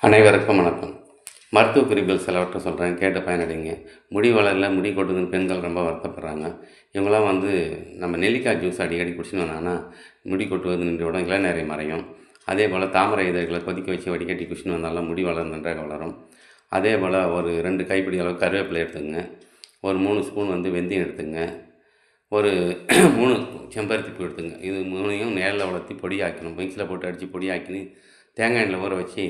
அனைவருக்கும் வணக்கம். மருத்துவ குறிப்புகள் சிலவற்றை சொல்கிறேன், கேட்டு பயனடைங்க. முடி வளரல, முடி கொட்டுதுன்னு பெண்கள் ரொம்ப வருத்தப்படுறாங்க. இவங்களாம் நம்ம நெல்லிக்காய் ஜூஸ் அடிக்கடி குடிச்சுன்னு வந்தாங்கன்னா முடி கொட்டுவது நின்றுவிடும், இளநரை மறையும். அதே போல் தாமரை இதழ்களை கொதிக்க வச்சு வடிகட்டி குடிச்சுன்னு வந்தாலும் முடி நன்றாக வளரும். அதே போல் ஒரு 2 கைப்பிடி அளவு கருவேப்பிலை எடுத்துங்க, ஒரு 3 ஸ்பூன் வெந்தயம் எடுத்துங்க, ஒரு 3 செம்பருத்தி பூ எடுத்துங்க. இது 3ஐயும் நேரில் வளர்த்தி பொடியாக்கணும். மிக்ஸியில் போட்டு அடித்து பொடியாக்கின்னு தேங்காய் எண்ணெயில் ஊற வச்சு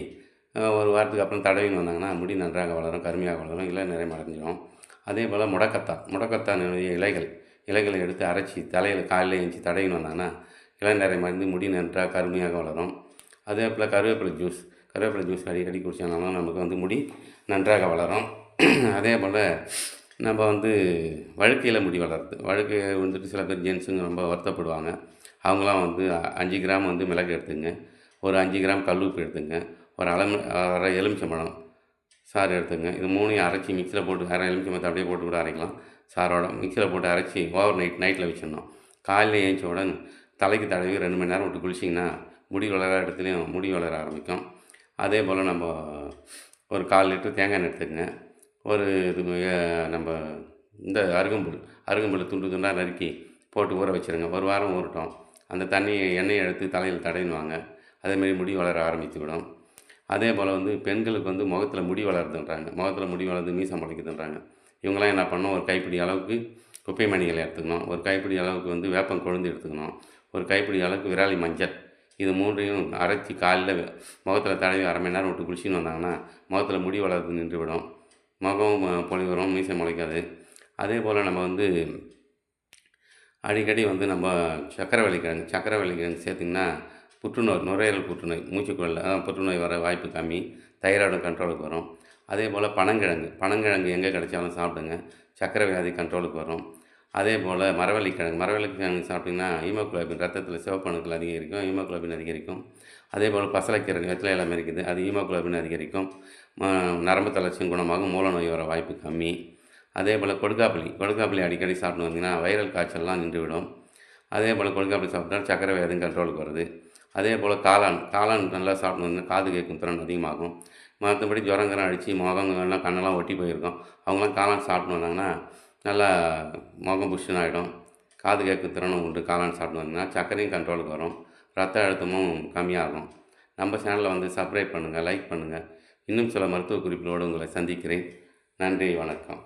ஒரு வாரத்துக்கு அப்புறம் தடவின்னு வந்தாங்கன்னா முடி நன்றாக வளரும், கருமையாக வளரும், இளநரை மறைஞ்சிடும். அதே போல் முடக்கத்தானுடைய இலைகளை எடுத்து அரைச்சி தலையில் காலையில் எழுந்துச்சி தடவின்னு வந்தாங்கன்னா இளநரை மறைந்து முடி நன்றாக கருமையாக வளரும். அதே போல் கருவேப்பிலை ஜூஸ் அடிக்கடி குடித்தாலும் நமக்கு முடி நன்றாக வளரும். அதே போல் நம்ம வழுக்கையில் முடி வளருது. சில பேர் ஜென்ஸுங்க ரொம்ப வருத்தப்படுவாங்க. அவங்களாம் 5 கிராம் மிளகு எடுத்துங்க, ஒரு 5 கிராம் கல்லுப்பு எடுத்துங்க, ஒரு அரை எலுமிச்சம்பழம் சாறு எடுத்துங்க. இது 3ஐயும் அரைச்சி மிக்ஸியில் போட்டு, அரை எலுமிச்சம்பழத்தை அப்படியே போட்டு கூட அரைக்கலாம். சாரோட மிக்ஸியில் போட்டு அரைச்சி ஓவர் நைட்டில் வச்சிடணும். காலையில் ஏஞ்ச உடனே தலைக்கு தடவி 2 மணி நேரம் விட்டு குளிச்சிங்கன்னா முடி வளர இடத்துலையும் முடி வளர ஆரம்பிக்கும். அதே போல் நம்ம ஒரு 1/4 லிட்டர் தேங்காய் எண்ணெய் எடுத்துக்கங்க. ஒரு நம்ம இந்த அருகம்புல் துண்டாக நறுக்கி போட்டு ஊற வச்சுருங்க. ஒரு வாரம் ஊறட்டும். அந்த எண்ணெயை எடுத்து தலையில் தடவிடுவாங்க. அதேமாரி முடி வளர ஆரம்பித்து விடும். அதே போல் பெண்களுக்கு முகத்தில் முடி வளருதுன்றாங்க, முகத்தில் முடி வளருது, மீசை முளைக்குதுன்றாங்க. இவங்களாம் என்ன பண்ணணும், ஒரு கைப்பிடி அளவுக்கு குப்பை மணிகளை எடுத்துக்கணும், ஒரு கைப்பிடி அளவுக்கு வேப்பம் கொழுந்து எடுத்துக்கணும், ஒரு கைப்பிடி அளவுக்கு விராலி மஞ்சள். இது 3ஐயும் அரைச்சி காலையில் முகத்தில் தடவி அரை மணி நேரம் விட்டு குளிச்சுன்னு வந்தாங்கன்னா முகத்தில் முடி வளர்றது நின்றுவிடும், முகம் பொலிவரும், மீசை முளைக்காது. அதே போல் நம்ம அடிக்கடி நம்ம சக்கரை வள்ளிக்கிழங்கு சேர்த்திங்கன்னா நுரையீரல் புற்றுநோய், மூச்சுக்குழலில் புற்றுநோய் வர வாய்ப்பு கம்மி, தைராய்டு கண்ட்ரோலுக்கு வரும். அதே போல் பனங்கிழங்கு எங்கே கிடைச்சாலும் சாப்பிடுங்க, சக்கரை வியாதி கண்ட்ரோலுக்கு வரும். அதே போல் மரவள்ளிக்கிழங்கு சாப்பிட்டிங்கன்னா ஹீமோகுளோபின், ரத்தத்தில் சிவப்பணுக்கள் அதிகரிக்கும், ஹீமோகுளோபின் அதிகரிக்கும். அதே போல் பசலைக்கீரை வெற்றிலை எல்லாம் இருக்குது, அது ஹீமோகுளோபின் அதிகரிக்கும், நரம்பு தளர்ச்சியும் குணமாகும், மூல நோய் வர வாய்ப்பு கம்மி. அதே போல் கொடுக்காப்புளி அடிக்கடி சாப்பிட்டு வந்தீங்கன்னா வைரல் காய்ச்சல்லாம் நின்றுவிடும். அதே போல் கொடுக்காப்புளி சாப்பிட்டா சக்கரை வியாதி கண்ட்ரோலுக்கு வருது. அதே போல் காளான் நல்லா சாப்பிட்டு காது கேட்கும் திறன் அதிகமாகும். மற்றபடி ஜுரங்கரம் அடித்து முகங்கள்லாம் கண்ணெல்லாம் ஒட்டி போயிருக்கும், அவங்களாம் காளான் சாப்பிட்டு வந்தாங்கன்னா நல்லா முகம் புஷ்ஷுன்னு ஆகிடும், காது கேட்கும் திறனும் உண்டு. காளான் சாப்பிட்டு வந்தீங்கன்னா சர்க்கரையும் கண்ட்ரோலுக்கு வரும், ரத்த அழுத்தமும் கம்மியாகும். நம்ம சேனலை சப்ஸ்கிரைப் பண்ணுங்கள், லைக் பண்ணுங்கள். இன்னும் சில மருத்துவ குறிப்புகளோடு உங்களை சந்திக்கிறேன். நன்றி, வணக்கம்.